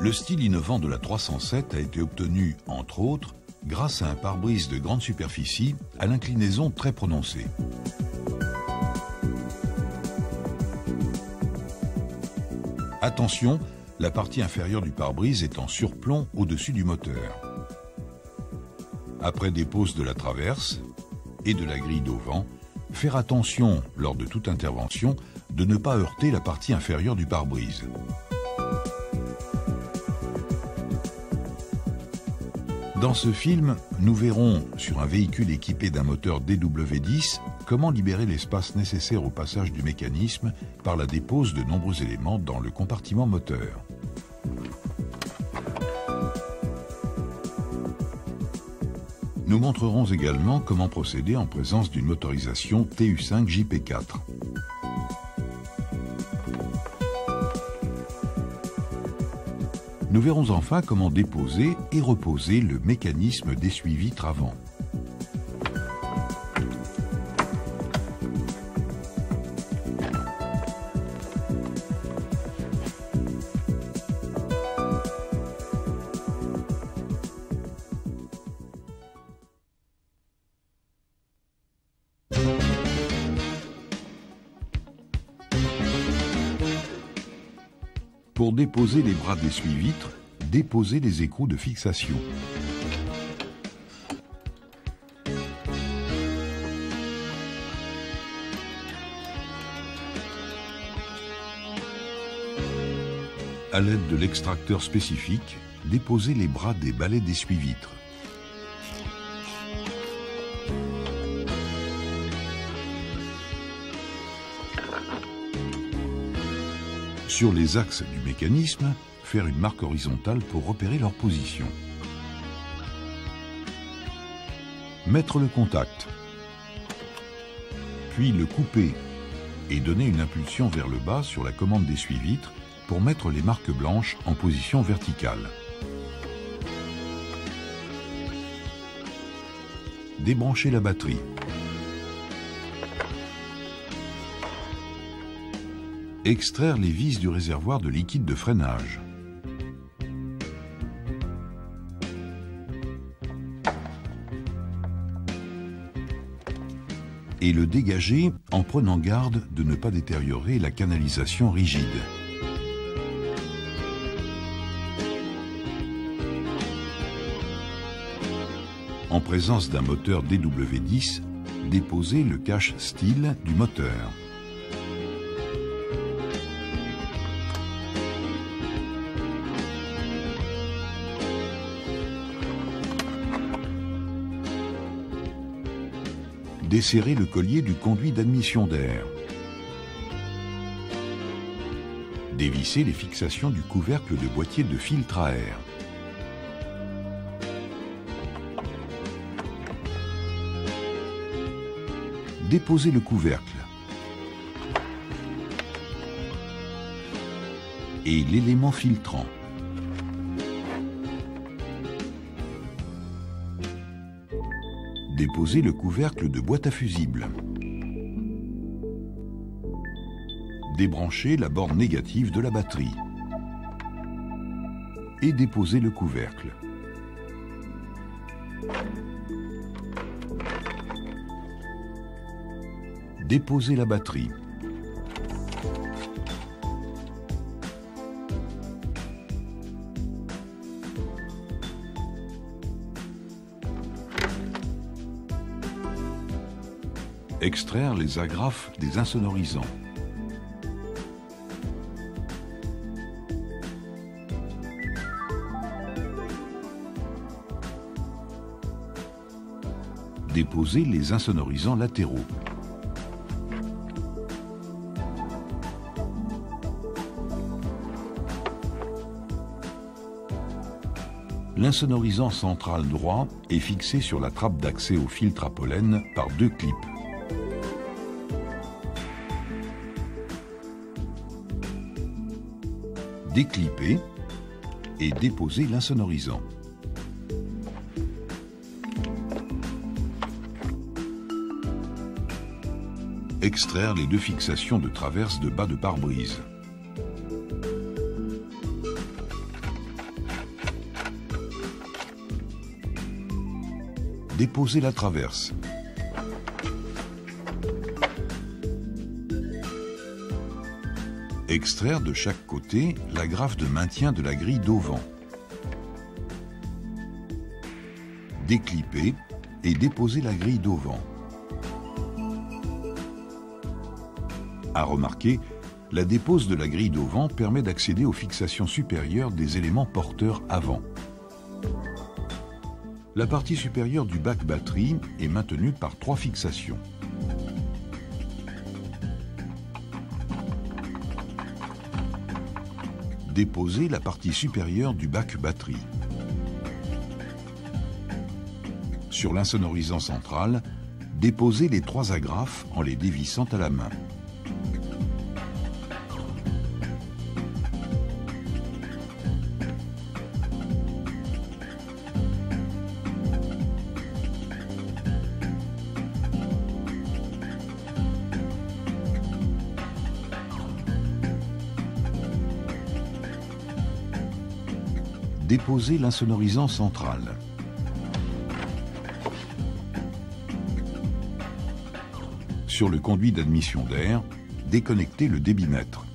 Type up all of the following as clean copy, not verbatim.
Le style innovant de la 307 a été obtenu, entre autres, grâce à un pare-brise de grande superficie à l'inclinaison très prononcée. Attention, la partie inférieure du pare-brise est en surplomb au-dessus du moteur. Après dépose de la traverse et de la grille d'auvent, faire attention, lors de toute intervention, de ne pas heurter la partie inférieure du pare-brise. Dans ce film, nous verrons, sur un véhicule équipé d'un moteur DW10, comment libérer l'espace nécessaire au passage du mécanisme par la dépose de nombreux éléments dans le compartiment moteur. Nous montrerons également comment procéder en présence d'une motorisation TU5 JP4. Nous verrons enfin comment déposer et reposer le mécanisme d'essuie-vitre avant. Pour déposer les bras d'essuie-vitre, déposez les écrous de fixation. À l'aide de l'extracteur spécifique, déposez les bras des balais d'essuie-vitre. Sur les axes du mécanisme, faire une marque horizontale pour repérer leur position. Mettre le contact, puis le couper et donner une impulsion vers le bas sur la commande d'essuie-vitre pour mettre les marques blanches en position verticale. Débrancher la batterie. Extraire les vis du réservoir de liquide de freinage. Et le dégager en prenant garde de ne pas détériorer la canalisation rigide. En présence d'un moteur DW10, déposez le cache style du moteur. Desserrer le collier du conduit d'admission d'air. Dévisser les fixations du couvercle de boîtier de filtre à air. Déposer le couvercle. Et l'élément filtrant. Déposer le couvercle de boîte à fusible. Débrancher la borne négative de la batterie. Et déposer le couvercle. Déposer la batterie. Extraire les agrafes des insonorisants. Déposer les insonorisants latéraux. L'insonorisant central droit est fixé sur la trappe d'accès au filtre à pollen par deux clips. Déclipper et déposer l'insonorisant. Extraire les deux fixations de traverse de bas de pare-brise. Déposer la traverse. Extraire de chaque côté la graffe de maintien de la grille d'auvent. Déclipper et déposer la grille d'auvent. À remarquer, la dépose de la grille d'auvent permet d'accéder aux fixations supérieures des éléments porteurs avant. La partie supérieure du bac batterie est maintenue par 3 fixations. Déposer la partie supérieure du bac batterie. Sur l'insonorisant central, déposer les 3 agrafes en les dévissant à la main. Déposer l'insonorisant central. Sur le conduit d'admission d'air, déconnecter le débitmètre.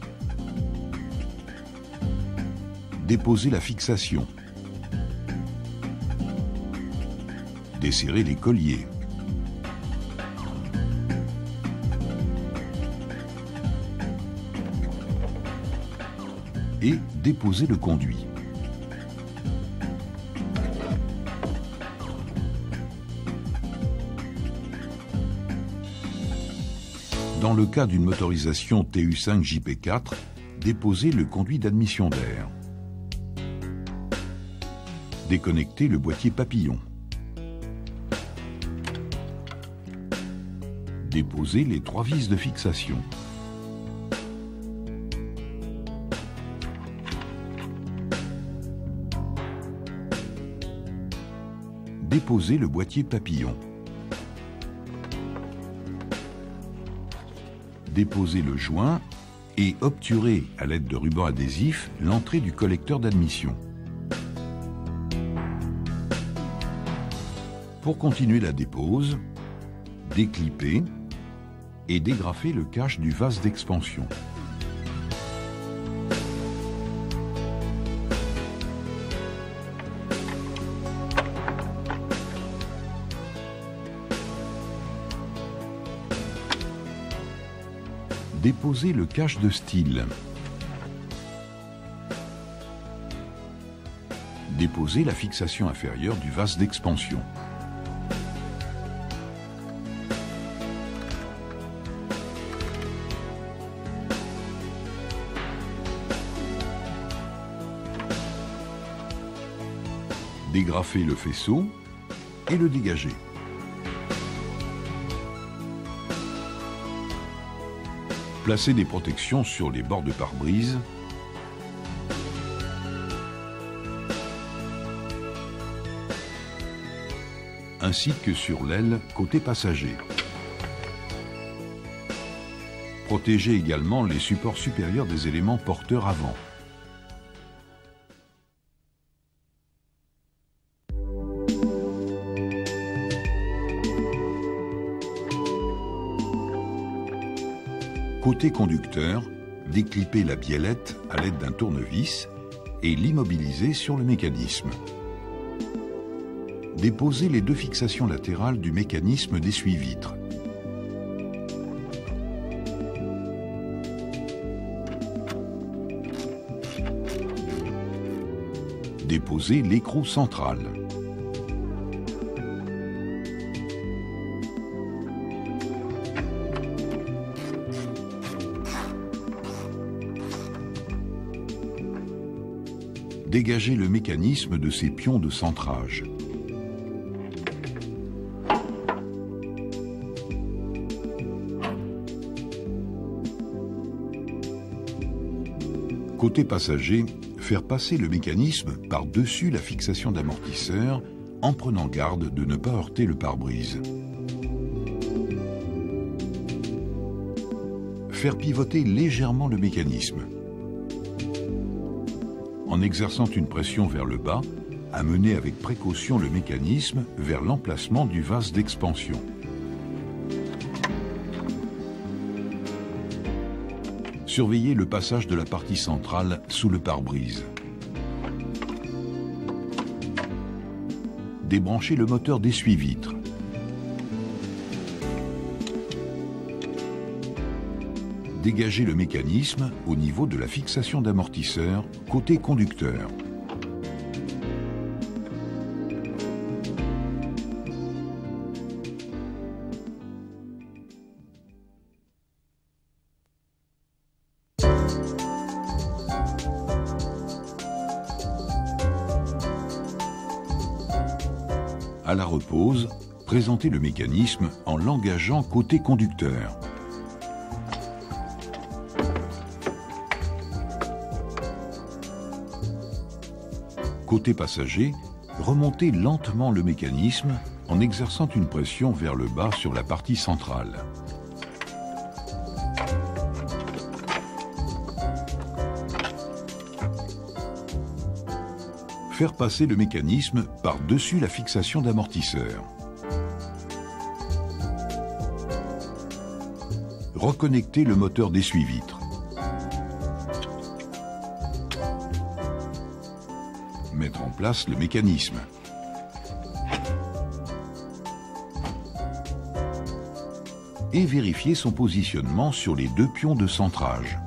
Déposer la fixation. Desserrer les colliers. Et déposer le conduit. Dans le cas d'une motorisation TU5 JP4, déposer le conduit d'admission d'air. Déconnecter le boîtier papillon. Déposer les 3 vis de fixation. Déposer le boîtier papillon. Déposer le joint et obturer à l'aide de ruban adhésif l'entrée du collecteur d'admission. Pour continuer la dépose, déclipper et dégrafer le cache du vase d'expansion. Déposer le cache de style. Déposer la fixation inférieure du vase d'expansion. Dégrafer le faisceau et le dégager. Placer des protections sur les bords de pare-brise. Ainsi que sur l'aile côté passager. Protéger également les supports supérieurs des éléments porteurs avant. Côté conducteur, déclipper la biellette à l'aide d'un tournevis et l'immobiliser sur le mécanisme. Déposer les 2 fixations latérales du mécanisme d'essuie-vitre. Déposer l'écrou central. Dégager le mécanisme de ses pions de centrage. Côté passager, faire passer le mécanisme par-dessus la fixation d'amortisseur en prenant garde de ne pas heurter le pare-brise. Faire pivoter légèrement le mécanisme. En exerçant une pression vers le bas, Amener avec précaution le mécanisme vers l'emplacement du vase d'expansion. Surveillez le passage de la partie centrale sous le pare-brise. Débranchez le moteur d'essuie-vitre. Dégagez le mécanisme au niveau de la fixation d'amortisseur côté conducteur. À la repose, présentez le mécanisme en l'engageant côté conducteur. Côté passager, remontez lentement le mécanisme en exerçant une pression vers le bas sur la partie centrale. Faire passer le mécanisme par-dessus la fixation d'amortisseur. Reconnecter le moteur d'essuie-vitre. Mettre en place le mécanisme. Et vérifier son positionnement sur les deux pions de centrage.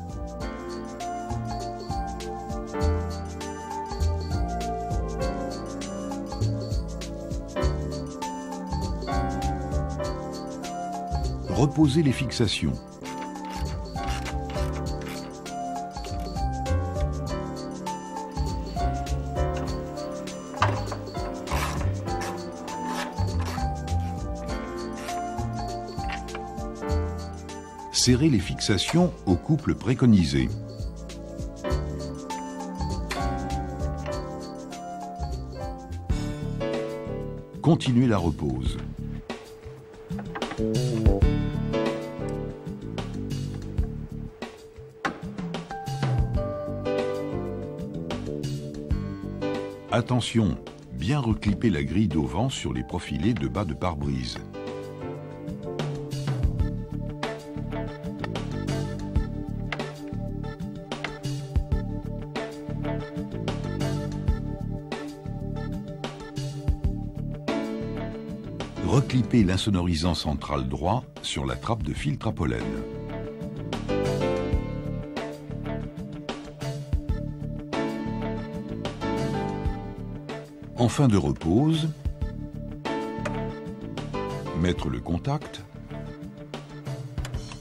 Reposez les fixations. Serrez les fixations au couple préconisé. Continuez la repose. Attention, bien reclipper la grille d'auvent sur les profilés de bas de pare-brise. Reclipper l'insonorisant central droit sur la trappe de filtre à pollen. En fin de repose, mettre le contact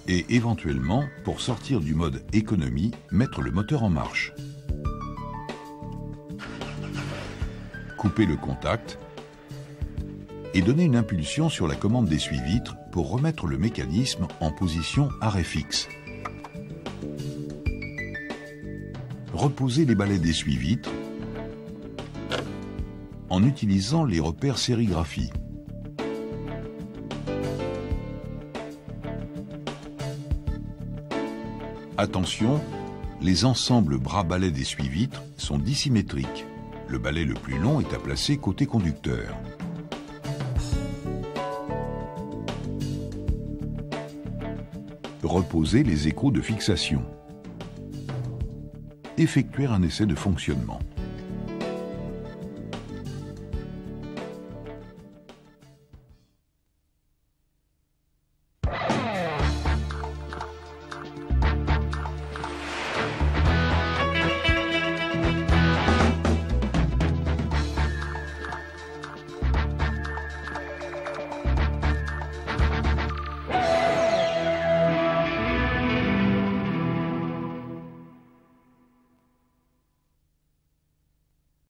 et éventuellement, pour sortir du mode économie, mettre le moteur en marche. Couper le contact et donner une impulsion sur la commande d'essuie-vitre pour remettre le mécanisme en position arrêt fixe. Reposez les balais d'essuie-vitre en utilisant les repères sérigraphie. Attention, les ensembles bras-balais d'essuie-vitre sont dissymétriques. Le balai le plus long est à placer côté conducteur. Reposez les écrous de fixation. Effectuer un essai de fonctionnement.